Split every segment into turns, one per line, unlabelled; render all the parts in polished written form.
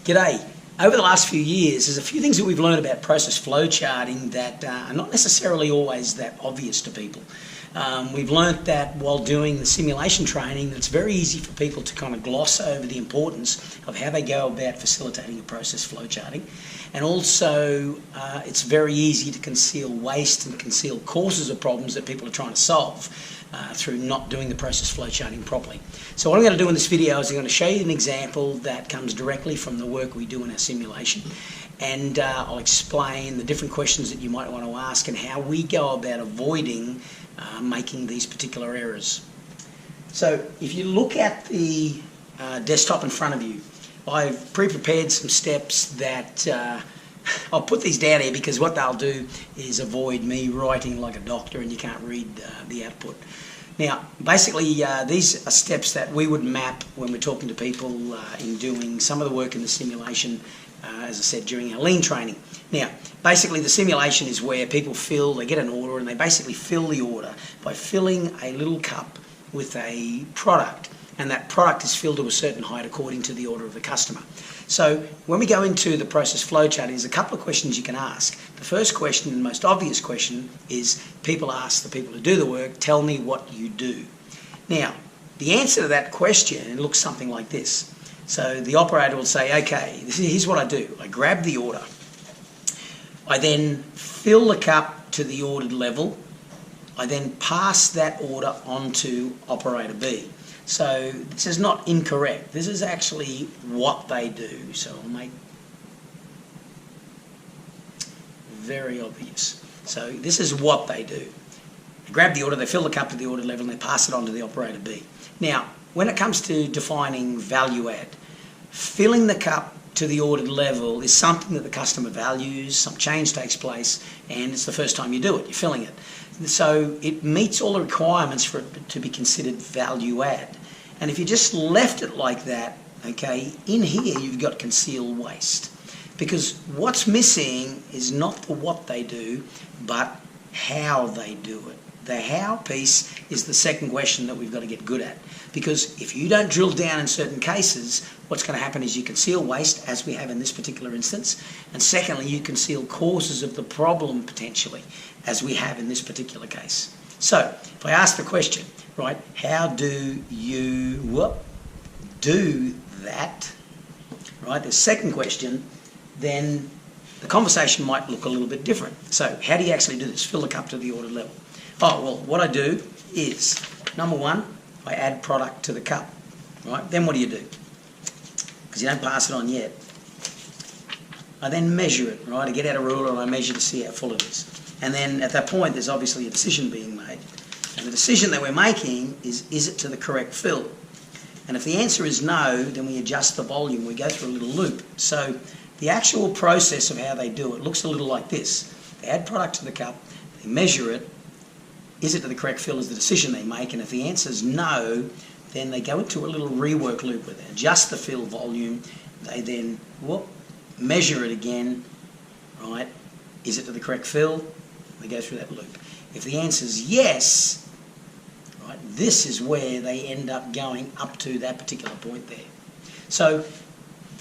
G'day. Over the last few years, there's a few things that we've learned about process flow charting that are not necessarily always that obvious to people. We've learnt that while doing the simulation training, it's very easy for people to kind of gloss over the importance of how they go about facilitating a process flow charting. And also, it's very easy to conceal waste and conceal causes of problems that people are trying to solve through not doing the process flow charting properly. So what I'm going to do in this video is I'm going to show you an example that comes directly from the work we do in our simulation, and I'll explain the different questions that you might want to ask and how we go about avoiding making these particular errors. So if you look at the desktop in front of you, I've pre-prepared some steps that I'll put these down here because what they'll do is avoid me writing like a doctor and you can't read the output. Now, basically, these are steps that we would map when we're talking to people in doing some of the work in the simulation, as I said, during our lean training. Now, basically, the simulation is where people they get an order and they basically fill the order by filling a little cup with a product, and that product is filled to a certain height according to the order of the customer. So when we go into the process flow chart, there's a couple of questions you can ask. The first question, and most obvious question, is people ask the people who do the work, tell me what you do. Now, the answer to that question looks something like this. So the operator will say, okay, here's what I do. I grab the order. I then fill the cup to the ordered level. I then pass that order on to operator B. So this is not incorrect. This is actually what they do. So I'll make very obvious. So this is what they do. They grab the order, they fill the cup to the ordered level, and they pass it on to the operator B. Now, when it comes to defining value add, filling the cup to the ordered level is something that the customer values, some change takes place, and it's the first time you do it, you're filling it. So it meets all the requirements for it to be considered value add. And if you just left it like that, okay, in here you've got concealed waste. Because what's missing is not the what they do, but how they do it. The how piece is the second question that we've got to get good at. Because if you don't drill down in certain cases, what's going to happen is you conceal waste, as we have in this particular instance, and secondly, you conceal causes of the problem potentially, as we have in this particular case. So, if I ask the question, right, how do you do that, right, the second question, then the conversation might look a little bit different. So, how do you actually do this? Fill the cup to the ordered level. Oh, well, what I do is, number one, I add product to the cup, right? Then what do? Because you don't pass it on yet. I then measure it, right? I get out a ruler and I measure to see how full it is. And then at that point, there's obviously a decision being made. And the decision that we're making is it to the correct fill? And if the answer is no, then we adjust the volume. We go through a little loop. So the actual process of how they do it looks a little like this. They add product to the cup, they measure it, is it to the correct fill is the decision they make, and if the answer is no, then they go into a little rework loop where they adjust the fill volume, they then measure it again, right? Is it to the correct fill? They go through that loop. If the answer is yes, right, this is where they end up going up to that particular point there. So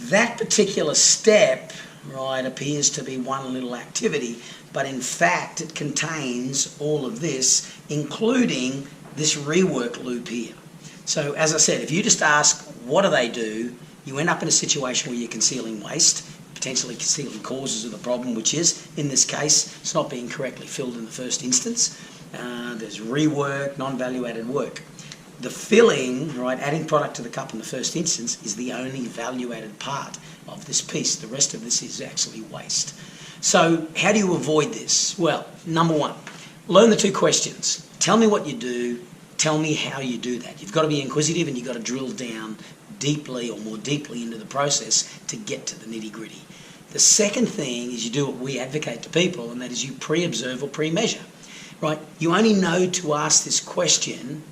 that particular step, right, appears to be one little activity, but in fact it contains all of this, including this rework loop here. So as I said, if you just ask what do they do, you end up in a situation where you're concealing waste, potentially concealing causes of the problem, which is, in this case, it's not being correctly filled in the first instance. There's rework, non-value added work. The filling, right, adding product to the cup in the first instance is the only value added part of this piece. The rest of this is actually waste. So how do you avoid this? Well, number one, learn the two questions. Tell me what you do, tell me how you do that. You've got to be inquisitive and you've got to drill down deeply or more deeply into the process to get to the nitty-gritty. The second thing is you do what we advocate to people, and that is you pre-observe or pre-measure. Right? You only know to ask this question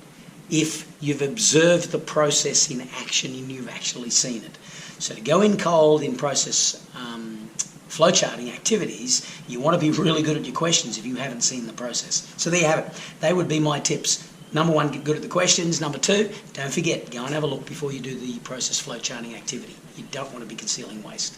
if you've observed the process in action and you've actually seen it. So to go in cold in process flowcharting activities, you want to be really good at your questions if you haven't seen the process. So there you have it. They would be my tips. Number one, get good at the questions. Number two, don't forget, go and have a look before you do the process flow charting activity. You don't want to be concealing waste.